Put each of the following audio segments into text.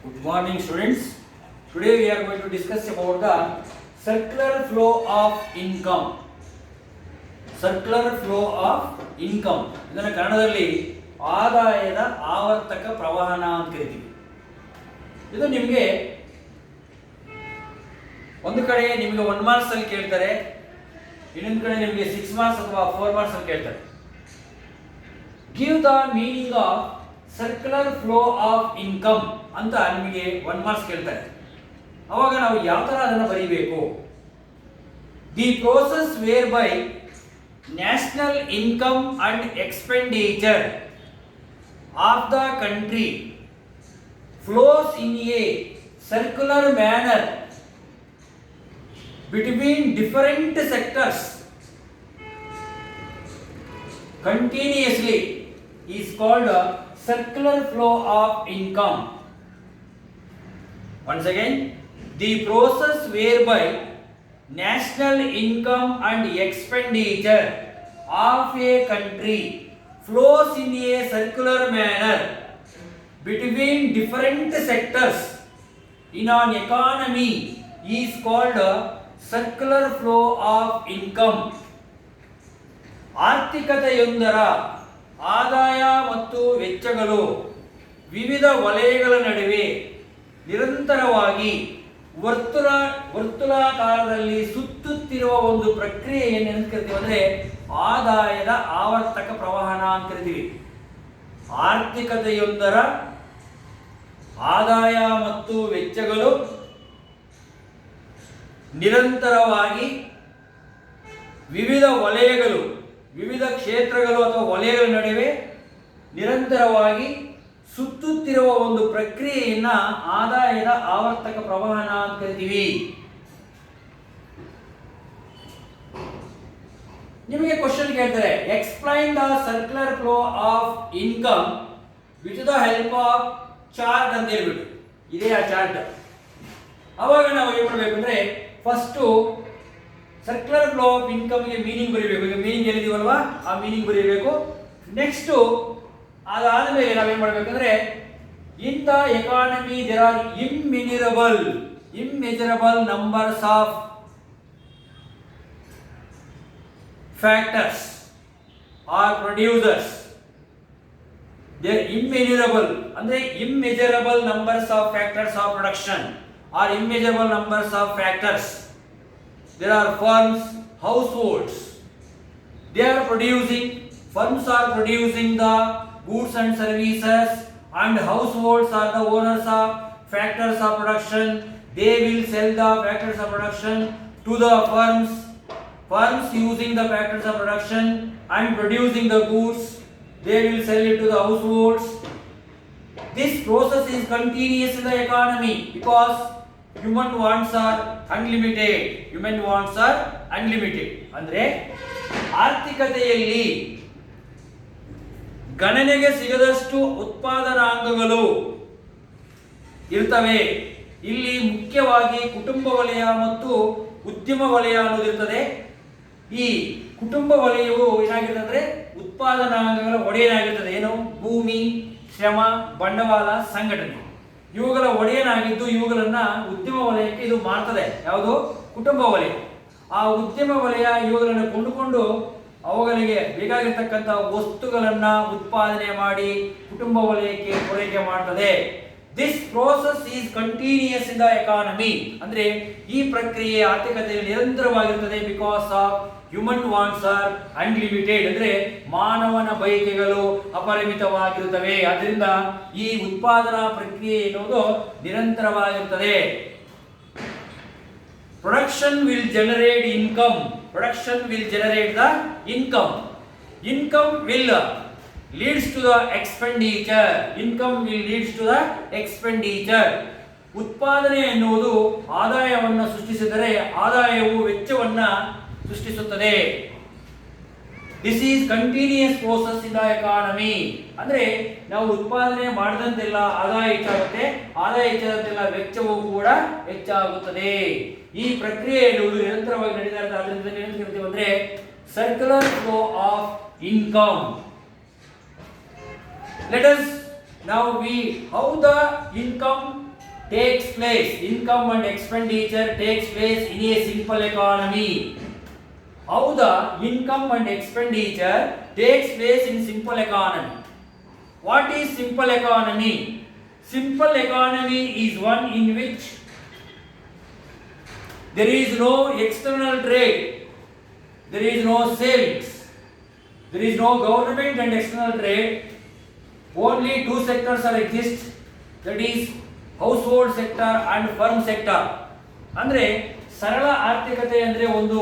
Good morning, students. Today we are going to discuss about the circular flow of income. Circular flow of income. ಇದನ್ನು ಕನ್ನಡದಲ್ಲಿ ಆದಾಯದ ಆವರ್ತಕ ಪ್ರವಹನ ಅಂತ ಕರಿತೀವಿ. ಇದು ನಿಮಗೆ ಒಂದು ಕಡೆ ನಿಮಗೆ 1 ಮಾರ್ಕ್ಸ್ ಅಲ್ಲಿ ಕೇಳ್ತಾರೆ, ಇನ್ನೊಂದು ಕಡೆ ನಿಮಗೆ 6 ಮಾರ್ಕ್ಸ್ ಅಥವಾ 4 ಮಾರ್ಕ್ಸ್ ಅಲ್ಲಿ ಕೇಳ್ತಾರೆ. Give the meaning of circular flow of income ಅಂತ ನಿಮಗೆ 1 ಮಾರ್ಕ್ಸ್ ಕೇಳ್ತಾರೆ. ಅವಾಗ ನಾವು ಯಾವ ತರ ಅದನ್ನು ಬರೀಬೇಕು? The process whereby national income and expenditure of the country flows in a circular manner between different sectors continuously is called a circular flow of income. Once again, the process whereby national income and expenditure of a country flows in a circular manner between different sectors in an economy is called a circular flow of income. ಆರ್ಥಿಕತೆಯೊಂದರ ಆದಾಯ ಮತ್ತು ವೆಚ್ಚಗಳು ವಿವಿಧ ವಲಯಗಳ ನಡುವೆ ನಿರಂತರವಾಗಿ ವರ್ತುಲಾಕಾರದಲ್ಲಿ ಸುತ್ತುತ್ತಿರುವ ಒಂದು ಪ್ರಕ್ರಿಯೆಯನ್ನು ಏನು ಕರಿತೀವಿ ಅಂದರೆ ಆದಾಯದ ಆವರ್ತಕ ಪ್ರವಹನ ಅಂತ ಕರಿತೀವಿ. ಆರ್ಥಿಕತೆಯೊಂದರ ಆದಾಯ ಮತ್ತು ವೆಚ್ಚಗಳು ನಿರಂತರವಾಗಿ ವಿವಿಧ ಕ್ಷೇತ್ರಗಳು ಅಥವಾ ವಲಯಗಳ ನಡುವೆ ನಿರಂತರವಾಗಿ ಸುತ್ತುತ್ತಿರುವ ಒಂದು ಪ್ರಕ್ರಿಯೆಯನ್ನ ಆದಾಯದ ಆವರ್ತಕ ಪ್ರವಹನ ಅಂತ ಕರಿತೀವಿ. ನಿಮಗೆ ಕ್ವಶನ್ ಕೇಳ್ತಾರೆ, explain the circular flow of income with the help of chart ಅಂತ ಹೇಳ್ಬಿಟ್ಟು ಇದೇ ಆ ಚಾರ್ಟ್. ಅವಾಗ ನಾವು ಏನ್ ಮಾಡ್ಬೇಕಂದ್ರೆ first circular flow of income ಗೆ ಮೀನಿಂಗ್ ಬರೀಬೇಕು. ಈಗ ಮೀನಿಂಗ್ ಹೇಳಿದೀವಲ್ವಾ, ಆ ಮೀನಿಂಗ್ ಬರೀಬೇಕು. ನೆಕ್ಸ್ಟ್ ಅದಾದ್ಮೇಲೆ ನಾವೇನ್ ಮಾಡ್ಬೇಕಂದ್ರೆ in the economy there are immeasurable numbers of factors or producers. There immeasurable numbers of factors of production are immeasurable numbers of factors. There are firms, households. Firms are producing the goods and services, and households are the owners of factors of production. They will sell the factors of production to the firms. Firms using the factors of production and producing the goods, they will sell it to the households. This process is continuous in the economy because human wants are unlimited. ಅಂದ್ರೆ ಆರ್ಥಿಕತೆಯಲ್ಲಿ ಗಣನೆಗೆ ಸಿಗದಷ್ಟು ಉತ್ಪಾದನಾಂಗಗಳು ಇರ್ತವೆ. ಇಲ್ಲಿ ಮುಖ್ಯವಾಗಿ ಕುಟುಂಬ ವಲಯ ಮತ್ತು ಉದ್ಯಮ ವಲಯ ಅನ್ನೋದಿರ್ತದೆ. ಈ ಕುಟುಂಬ ವಲಯವು ಏನಾಗಿರ್ತದೆ ಅಂದ್ರೆ ಉತ್ಪಾದನಾಂಗಗಳ ಒಡೆಯನಾಗಿರ್ತದೆ. ಏನು? ಭೂಮಿ, ಶ್ರಮ, ಬಂಡವಾಳ, ಸಂಘಟನೆ ಇವುಗಳ ಒಡೆಯನಾಗಿದ್ದು ಇವುಗಳನ್ನ ಉದ್ಯಮ ವಲಯಕ್ಕೆ ಇದು ಮಾಡ್ತದೆ. ಯಾವುದು? ಕುಟುಂಬ ವಲಯ. ಆ ಉದ್ಯಮ ವಲಯ ಇವುಗಳನ್ನು ಕೊಂಡುಕೊಂಡು ಅವುಗಳಿಗೆ ಬೇಕಾಗಿರ್ತಕ್ಕಂಥ ವಸ್ತುಗಳನ್ನ ಉತ್ಪಾದನೆ ಮಾಡಿ ಕುಟುಂಬ ವಲಯಕ್ಕೆ ಪೂರೈಕೆ ಮಾಡ್ತದೆ. This process is continuous in the economy. ಅಂದ್ರೆ ಈ ಪ್ರಕ್ರಿಯೆ ಆರ್ಥಿಕತೆಯಲ್ಲಿ ನಿರಂತರವಾಗಿರುತ್ತದೆ. Because of human wants are unlimited. ಅಂದ್ರೆ ಮಾನವನ ಬಯಕೆಗಳು ಅಪರಿಮಿತವಾಗಿರುತ್ತವೆ. ಅದರಿಂದ ಈ ಉತ್ಪಾದನಾ ಪ್ರಕ್ರಿಯೆ ಎನ್ನುವುದು ನಿರಂತರವಾಗಿರುತ್ತದೆ. Production will generate income. Income will leads to the expenditure. ಉತ್ಪಾದನೆ ಎನ್ನುವುದು ಆದಾಯವನ್ನು ಸೃಷ್ಟಿಸಿದರೆ ಆದಾಯವು ವೆಚ್ಚವನ್ನ ಸೃಷ್ಟಿಸುತ್ತದೆ. This is continuous process in the economy. ಅಂದ್ರೆ ನಾವು ಉತ್ಪಾದನೆ ಮಾಡದಂತೆಲ್ಲ ಆದಾಯ ಹೆಚ್ಚಾಗುತ್ತೆ, ಆದಾಯ ಹೆಚ್ಚಾದಂತೆಲ್ಲ ವೆಚ್ಚವೂ ಕೂಡ ಹೆಚ್ಚಾಗುತ್ತದೆ. ಈ ಪ್ರಕ್ರಿಯೆ ಎನ್ನುವುದು ನಿರಂತರವಾಗಿ ನಡೀತಾ ಇರುತ್ತೆ. ಅದರಿಂದ ಏನು ಹೇಳ್ತೀವಿ ಅಂದ್ರೆ circular flow of income. Let us now we how the income takes place, income and expenditure takes place in a simple economy. How the income and expenditure takes place in simple economy? What is simple economy? Simple economy is one in which there is no external trade, there is no savings, there is no government and external trade. Only two sectors are exist, that is household sector and firm sector. ಅಂದ್ರೆ ಸರಳ ಆರ್ಥಿಕತೆ ಅಂದ್ರೆ ಒಂದು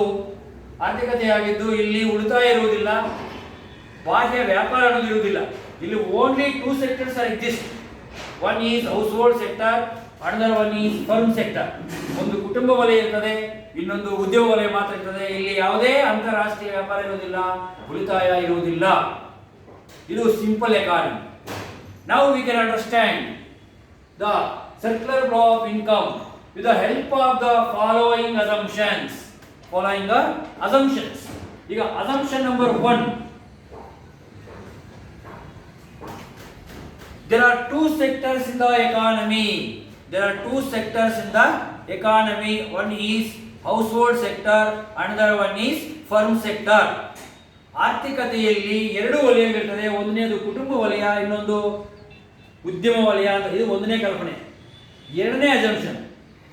ಆರ್ಥಿಕತೆಯಾಗಿದ್ದು ಇಲ್ಲಿ ಉಳಿತಾಯ ಇರುವುದಿಲ್ಲ, ಬಾಹ್ಯ ವ್ಯಾಪಾರ ಅನ್ನೋದು ಇರುವುದಿಲ್ಲ. ಇಲ್ಲಿ only two sectors are exist. One is household sector, another one is firm sector. ಒಂದು ಕುಟುಂಬ ವಲಯ ಇರ್ತದೆ, ಇನ್ನೊಂದು ಉದ್ಯೋಗ ವಲಯ ಮಾತ್ರ ಇರ್ತದೆ. ಇಲ್ಲಿ ಯಾವುದೇ ಅಂತಾರಾಷ್ಟ್ರೀಯ ವ್ಯಾಪಾರ ಇರುವುದಿಲ್ಲ, ಉಳಿತಾಯ ಇರುವುದಿಲ್ಲ. ಇದು simple economy. Now we can understand the circular flow of income with the help of the following assumptions. ಈಗ assumption number 1. There are two sectors in the economy. One is household sector, another one is firm sector. ಆರ್ಥಿಕತೆಯಲ್ಲಿ ಎರಡು ವಲಯಗಳಿರ್ತದೆ. ಒಂದನೇದು ಕುಟುಂಬ ವಲಯ, ಇನ್ನೊಂದು ಉದ್ಯಮ ವಲಯ ಅಂತ. ಇದು ಒಂದನೇ ಕಲ್ಪನೆ. ಎರಡನೇ assumption,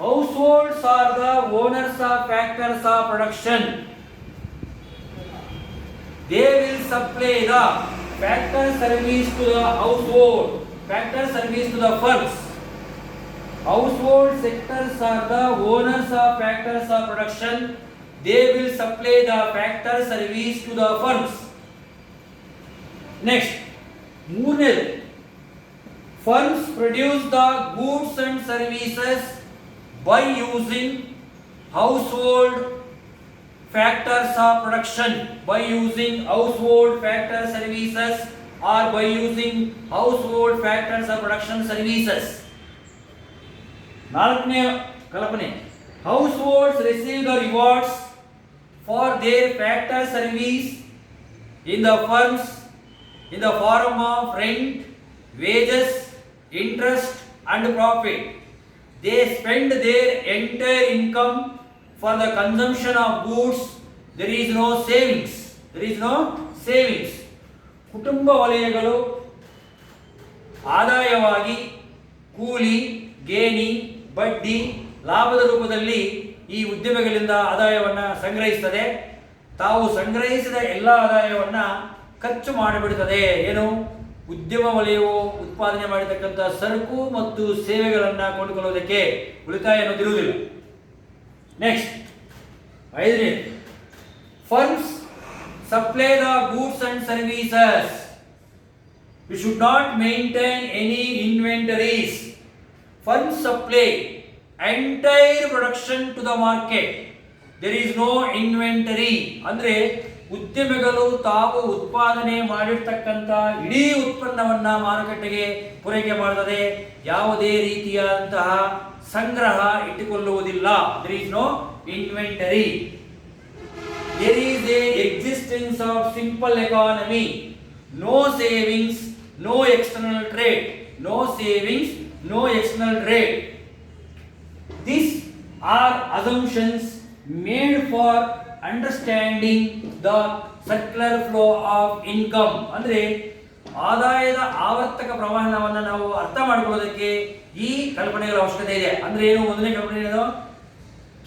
households are the owners of factors of production. They will supply the factor service to the household, factor service to the firms. Household sectors are the owners of factors of production. They will supply the factor service to the firms. Next, ಮೂರನೇದು, firms produce the goods and services by using household factors of production, by using household factor services or by using household factors of production services. ನಾಲ್ಕನೇ ಕಲ್ಪನೆ, households receive the rewards for their factor service in the firms in the form of rent, wages, interest and profit. They spend their entire income for the consumption of goods. There is no savings. ಕುಟುಂಬ ವಲಯಗಳು ಆದಾಯವಾಗಿ ಕೂಲಿ, ಗೇಣಿ, ಬಡ್ಡಿ, ಲಾಭದ ರೂಪದಲ್ಲಿ ಈ ಉದ್ಯಮಗಳಿಂದ ಆದಾಯವನ್ನು ಸಂಗ್ರಹಿಸುತ್ತದೆ. ತಾವು ಸಂಗ್ರಹಿಸಿದ ಎಲ್ಲ ಆದಾಯವನ್ನ ಖರ್ಚು ಮಾಡಿಬಿಡುತ್ತದೆ. ಏನು? ಉದ್ಯಮ ವಲಯವು ಉತ್ಪಾದನೆ ಮಾಡಿರ್ತಕ್ಕಂಥ ಸರಕು ಮತ್ತು ಸೇವೆಗಳನ್ನು ಕೊಂಡುಕೊಳ್ಳುವುದಕ್ಕೆ ಉಳಿತಾಯ ಅನ್ನೋದಿರುವುದಿಲ್ಲ. ನೆಕ್ಸ್ಟ್, ಐದನೇ, firms supply the goods and services. We should not maintain any inventories. Firms supply entire production to the market. There is no inventory. ಅಂದ್ರೆ ಉದ್ಯಮಿಗಳು ತಾವು ಉತ್ಪಾದನೆ ಮಾಡಿರ್ತಕ್ಕಂಥ ಇಡೀ ಉತ್ಪನ್ನವನ್ನ ಮಾರುಕಟ್ಟೆಗೆ ಪೂರೈಕೆ ಮಾಡುತ್ತದೆ. ಯಾವುದೇ ರೀತಿಯಾದಂತಹ ಸಂಗ್ರಹ ಇಟ್ಟುಕೊಳ್ಳುವುದಿಲ್ಲ. There is no inventory. There is a existence of simple economy. No savings, no external trade. These are assumptions made for understanding the circular flow of income. ಅಂದ್ರೆ ಆದಾಯದ ಆವರ್ತಕ ಪ್ರವಾಹವನ್ನು ನಾವು ಅರ್ಥ ಮಾಡಿಕೊಳ್ಳೋದಕ್ಕೆ ಈ ಕಲ್ಪನೆಗಳ ಅವಶ್ಯಕತೆ ಇದೆ. ಅಂದ್ರೆ ಏನು? ಒಂದನೇ ಕಲ್ಪನೆ ಏನು?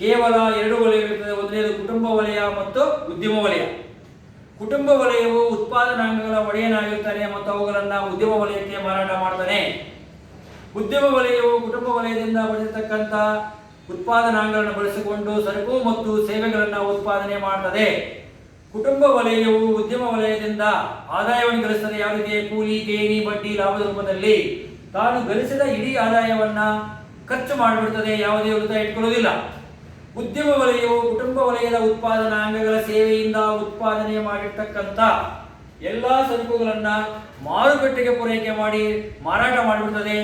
ಕೇವಲ ಎರಡು ವಲಯಗಳಿರ್ತದೆ. ಒಂದನೇದು ಕುಟುಂಬ ವಲಯ ಮತ್ತು ಉದ್ಯಮ ವಲಯ. ಕುಟುಂಬ ವಲಯವು ಉತ್ಪಾದನಾಂಗಗಳ ಒಡೆಯನಾಗಿರ್ತಾನೆ ಮತ್ತು ಅವುಗಳನ್ನು ಉದ್ಯಮ ವಲಯಕ್ಕೆ ಮಾರಾಟ ಮಾಡ್ತಾನೆ. ಉದ್ಯಮ ವಲಯವು ಕುಟುಂಬ ವಲಯದಿಂದ ಪಡೆದಿರತಕ್ಕಂಥ ಉತ್ಪಾದನಾಂಗಗಳನ್ನು ಬಳಸಿಕೊಂಡು ಸರಕು ಮತ್ತು ಸೇವೆಗಳನ್ನು ಉತ್ಪಾದನೆ ಮಾಡುತ್ತದೆ. ಕುಟುಂಬ ವಲಯವು ಉದ್ಯಮ ವಲಯದಿಂದ ಆದಾಯವನ್ನು ಗಳಿಸುತ್ತದೆ. ಯಾವ ರೀತಿ? ಕೂಲಿ, ಗೇಣಿ, ಬಡ್ಡಿ, ಲಾಭದ ರೂಪದಲ್ಲಿ. ತಾನು ಗಳಿಸಿದ ಇಡೀ ಆದಾಯವನ್ನ ಖರ್ಚು ಮಾಡಿಬಿಡುತ್ತದೆ, ಯಾವುದೇ ಉಳಿತಾಯ ಇಟ್ಕೊಳ್ಳೋದಿಲ್ಲ. ಉದ್ಯಮ ವಲಯವು ಕುಟುಂಬ ವಲಯದ ಉತ್ಪಾದನಾಂಗಗಳ ಸೇವೆಯಿಂದ ಉತ್ಪಾದನೆ ಮಾಡಿರ್ತಕ್ಕಂಥ ಎಲ್ಲಾ ಸರಕುಗಳನ್ನ ಮಾರುಕಟ್ಟೆಗೆ ಪೂರೈಕೆ ಮಾಡಿ ಮಾರಾಟ ಮಾಡಿಬಿಡ್ತದೆ.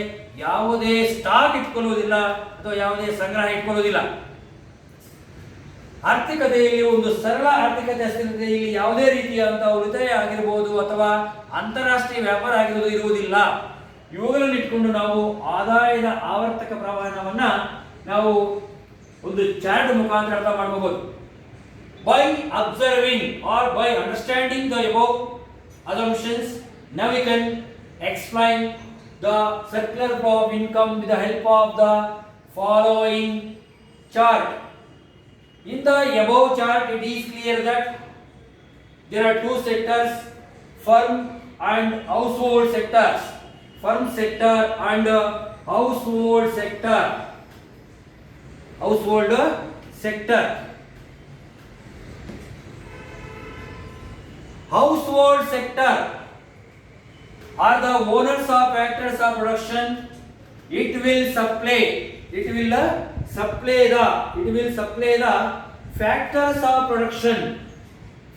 ಯಾವುದೇ ಸ್ಟಾಕ್ ಇಟ್ಕೊಳ್ಳುವುದಿಲ್ಲ ಅಥವಾ ಯಾವುದೇ ಸಂಗ್ರಹ ಇಟ್ಕೊಳ್ಳುವುದಿಲ್ಲ. ಆರ್ಥಿಕತೆಯಲ್ಲಿ ಒಂದು ಸರಳ ಆರ್ಥಿಕತೆ ಅಸ್ತಿತ್ವದಲ್ಲಿ ಇಲ್ಲಿ ಯಾವುದೇ ರೀತಿಯಾದಂತಹ ಉಳಿತಾಯ ಆಗಿರಬಹುದು ಅಥವಾ ಅಂತಾರಾಷ್ಟ್ರೀಯ ವ್ಯಾಪಾರ ಆಗಿರುವುದು ಇರುವುದಿಲ್ಲ. ಇವುಗಳನ್ನು ಇಟ್ಕೊಂಡು ನಾವು ಆದಾಯದ ಆವರ್ತಕ ಪ್ರಮಾಣವನ್ನ ನಾವು ಒಂದು ಚಾರ್ಟ್ ಮುಖಾಂತರ ಅರ್ಥ ಮಾಡ್ಕೋಬಹುದು. By observing or by understanding the above assumptions, now we can explain the circular flow of income with the help of the following chart. In the above chart, it is clear that there are two sectors, firm and household sectors. Firm sector and household sector. Household sector. Household sector are the owners of factors of production. It will supply the factors of production.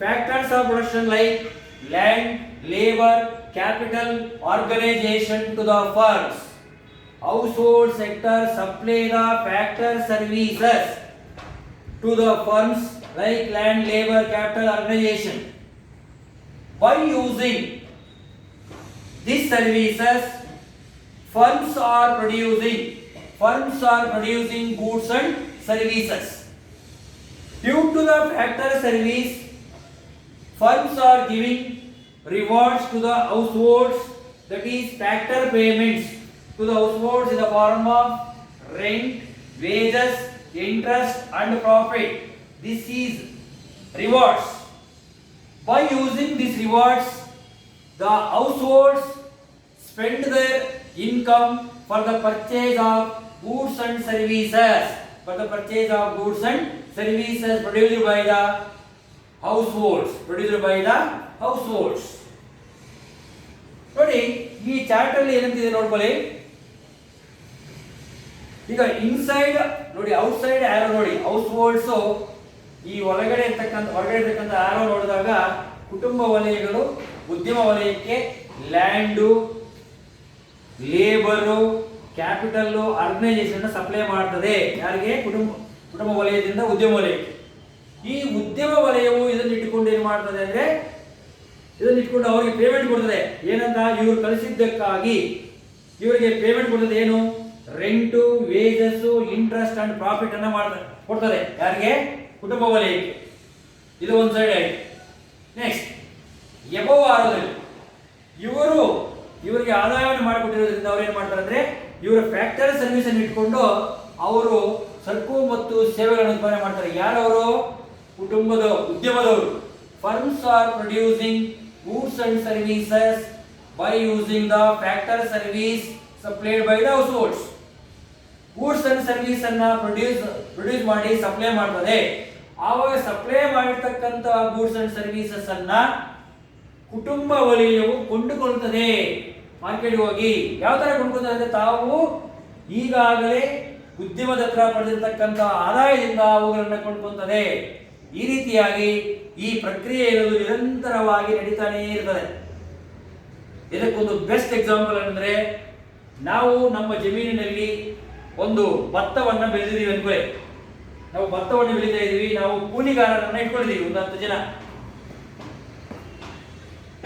Factors of production like land, labor, capital, organization to the firms. Household sector supply the factor services to the firms like land, labor, capital, organization. By using these services, firms are producing goods and services. Due to the factor service, firms are giving rewards to the households, that is factor payments to the households in the form of rent, wages, interest and profit. This is rewards. By using these rewards, the households spend their income for the purchase of goods and services. Produced by the households. ನೋಡಿ, ಈ chart ಅಲ್ಲಿ ಏನಂತಿದೆ ನೋಡ್ಕೊಳ್ಳಿ. ಈಗ inside ನೋಡಿ, outside ಆರೋ ನೋಡಿ, house holds ಈ ಹೊರಗಡೆ ಇರ್ತಕ್ಕಂಥ ಆರೋ ನೋಡಿದಾಗ ಕುಟುಂಬ ವಲಯಗಳು ಉದ್ಯಮ ವಲಯಕ್ಕೆ land, labour, capital, organisation supply ಮಾಡ್ತದೆ. ಯಾರಿಗೆ? ಕುಟುಂಬ ವಲಯದಿಂದ ಉದ್ಯಮ ವಲಯಕ್ಕೆ. ಈ ಉದ್ಯಮ ವಲಯವು ಇದನ್ನ ಇಟ್ಟುಕೊಂಡು ಏನು ಮಾಡ್ತದೆ ಅಂದ್ರೆ, ಇದನ್ನ ಇಟ್ಕೊಂಡು ಅವರಿಗೆ ಪೇಮೆಂಟ್ ಕೊಡ್ತದೆ. ಏನಂತ? ಇವರು ಕಳಿಸಿದ್ದಕ್ಕಾಗಿ ಇವರಿಗೆ ಪೇಮೆಂಟ್ ಕೊಡ್ತದೆ. ಏನು? Rent, wages, interest and profit ಅನ್ನ ಕೊಡ್ತದೆ. ಯಾರಿಗೆ? ಕುಟುಂಬ ವಲಯಕ್ಕೆ. ಇದು ಒಂದು ಸೈಡ್ ಆಯ್ತು. ನೆಕ್ಸ್ಟ್, ಎಬವ್ ಆರೋದಲ್ಲಿ ಇವರಿಗೆ ಆದಾಯವನ್ನು ಮಾಡಿಕೊಟ್ಟಿರೋದ್ರಿಂದ ಅವ್ರು ಏನ್ ಮಾಡ್ತಾರೆ ಅಂದ್ರೆ, ಇವರ ಫ್ಯಾಕ್ಟರಿ ಸರ್ವಿಸ್ ಅನ್ನು ಇಟ್ಕೊಂಡು ಅವರು ಸರಕು ಮತ್ತು ಸೇವೆಗಳನ್ನು ಉತ್ಪಾದನೆ ಮಾಡ್ತಾರೆ. ಯಾರವರು? ಉದ್ಯಮದವರು. Firms are producing goods and services by using the factor service supplied by the households. Goods and service ಅನ್ನ ಪ್ರೊಡ್ಯೂಸ್ ಮಾಡಿ ಸಪ್ಲೈ ಮಾಡ್ತದೆ. ಆವಾಗ ಸಪ್ಲೈ ಮಾಡಿರ್ತಕ್ಕಂಥ ಗೂಡ್ಸ್ ಅಂಡ್ ಸರ್ವಿಸಸ್ ಅನ್ನ ಕುಟುಂಬ ವಲಯವು ಕೊಂಡುಕೊಳ್ಳುತ್ತದೆ. ಮಾರ್ಕೆಟ್ಗೆ ಹೋಗಿ ಯಾವ ತರ ಕೊಂಡ್ಕೊಳ್ತಾರೆ ಅಂದ್ರೆ, ತಾವು ಈಗಾಗಲೇ ಉದ್ಯಮದ ಹತ್ರ ಪಡೆದಿರ್ತಕ್ಕಂಥ ಆದಾಯದಿಂದ ಅವುಗಳನ್ನ ಕೊಂಡ್ಕೊಳ್ತದೆ. ಈ ರೀತಿಯಾಗಿ ಈ ಪ್ರಕ್ರಿಯೆ ಇರೋದು ನಿರಂತರವಾಗಿ ನಡೀತಾನೇ ಇರ್ತದೆ. ಇದಕ್ಕೊಂದು ಬೆಸ್ಟ್ ಎಕ್ಸಾಂಪಲ್ ಅಂದ್ರೆ, ನಾವು ನಮ್ಮ ಜಮೀನಿನಲ್ಲಿ ಒಂದು ಭತ್ತವನ್ನ ಬೆಳೆದಿದ್ದೀವಿ ಅನ್ಕೊಳ್ಳಿ. ನಾವು ಭತ್ತವನ್ನು ಬೆಳೀತಾ ಇದೀವಿ. ನಾವು ಕೂಲಿಗಾರರನ್ನ ಇಟ್ಕೊಂಡಿದ್ದೀವಿ, ಒಂದು 10 ಜನ.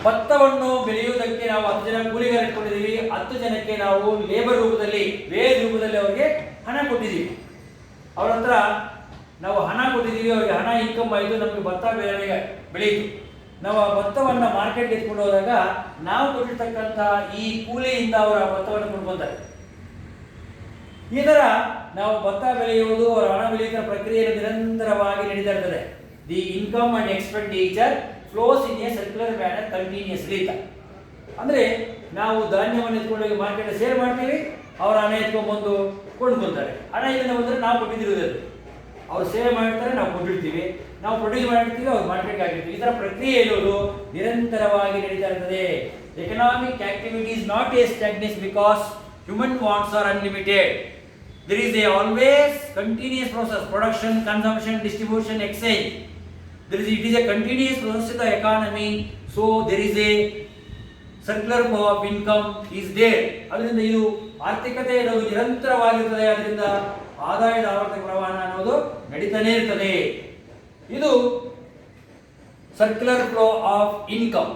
ಭತ್ತವನ್ನು ಬೆಳೆಯುವುದಕ್ಕೆ ನಾವು 10 ಜನ ಕೂಲಿಗಾರ ಇಟ್ಕೊಂಡಿದ್ದೀವಿ. 10 ಜನಕ್ಕೆ ನಾವು ಲೇಬರ್ ರೂಪದಲ್ಲಿ, ವೇಜ್ ರೂಪದಲ್ಲಿ ಅವರಿಗೆ ಹಣ ಕೊಟ್ಟಿದ್ದೀವಿ. ಅವ್ರ ಹತ್ರ ನಾವು ಹಣ ಕೊಟ್ಟಿದ್ದೀವಿ, ಅವರಿಗೆ ಹಣ ಇನ್ಕಮ್ ಆಯಿತು, ನಮಗೆ ಭತ್ತ ಬೆಳೆಯಿತು. ನಾವು ಆ ಭತ್ತವನ್ನ ಮಾರ್ಕೆಟ್ಗೆ ಎತ್ಕೊಂಡು ಹೋದಾಗ ನಾವು ಕೊಟ್ಟಿರ್ತಕ್ಕಂಥ ಈ ಕೂಲಿಯಿಂದ ಅವರ ಭತ್ತವನ್ನು ಕೊಂಡ್ಕೊತಾರೆ. ಈ ತರ ನಾವು ಭತ್ತ ಬೆಳೆಯುವುದು, ಅವರ ಹಣ ಬೆಳೆಯುವ ಪ್ರಕ್ರಿಯೆಯಲ್ಲಿ ನಿರಂತರವಾಗಿ ನಡೀತಾ ಇರ್ತದೆ. The income and expenditure flows in a circular manner continuously. ಅಂದ್ರೆ ನಾವು ಧಾನ್ಯವನ್ನು ಎತ್ಕೊಂಡೋಗಿ ಮಾರ್ಕೆಟ್ ಸೇಲ್ ಮಾಡ್ತೀವಿ, ಅವರ ಹಣ ಎತ್ಕೊಂಡ್ಬಂದು ಕೊಂಡ್ಕೊಳ್ತಾರೆ. ಹಣ ಇದನ್ನ ಬಂದ್ರೆ ನಾವು ಕೊಟ್ಟಿದ್ದೀವಿ, ಅವ್ರು ಸೇವೆ ಮಾಡಿರ್ತಾರೆ, ನಾವು ಕೊಟ್ಟಿರ್ತೀವಿ, ನಾವು ಪ್ರೊಡ್ಯೂಸ್ ಮಾಡಿರ್ತೀವಿ, ಅವ್ರು ಮಾರ್ಕೆಟ್ಗೆ ಹಾಕಿರ್ತೀವಿ. ಈ ತರ ಪ್ರಕ್ರಿಯೆ ಇರೋದು ನಿರಂತರವಾಗಿ ನಡೀತಾ ಇರ್ತದೆ. Economic activity is not a stagnance because human wants are unlimited. There is a always continuous process: production, consumption, distribution, exchange. It is a continuous process in the economy. So there is a circular flow of income is there. ಅದರಿಂದ ಇದು ಆರ್ಥಿಕತೆ ಅನ್ನೋದು ನಿರಂತರವಾಗಿರುತ್ತದೆ. ಅದರಿಂದ ಆದಾಯದ ಆವರ್ತಕ ಪ್ರಮಾಣ ಅನ್ನೋದು ನಡೀತಾನೆ ಇರ್ತದೆ. ಇದು ಸರ್ಕ್ಯುಲರ್ ಫ್ಲೋ ಆಫ್ ಇನ್ಕಮ್.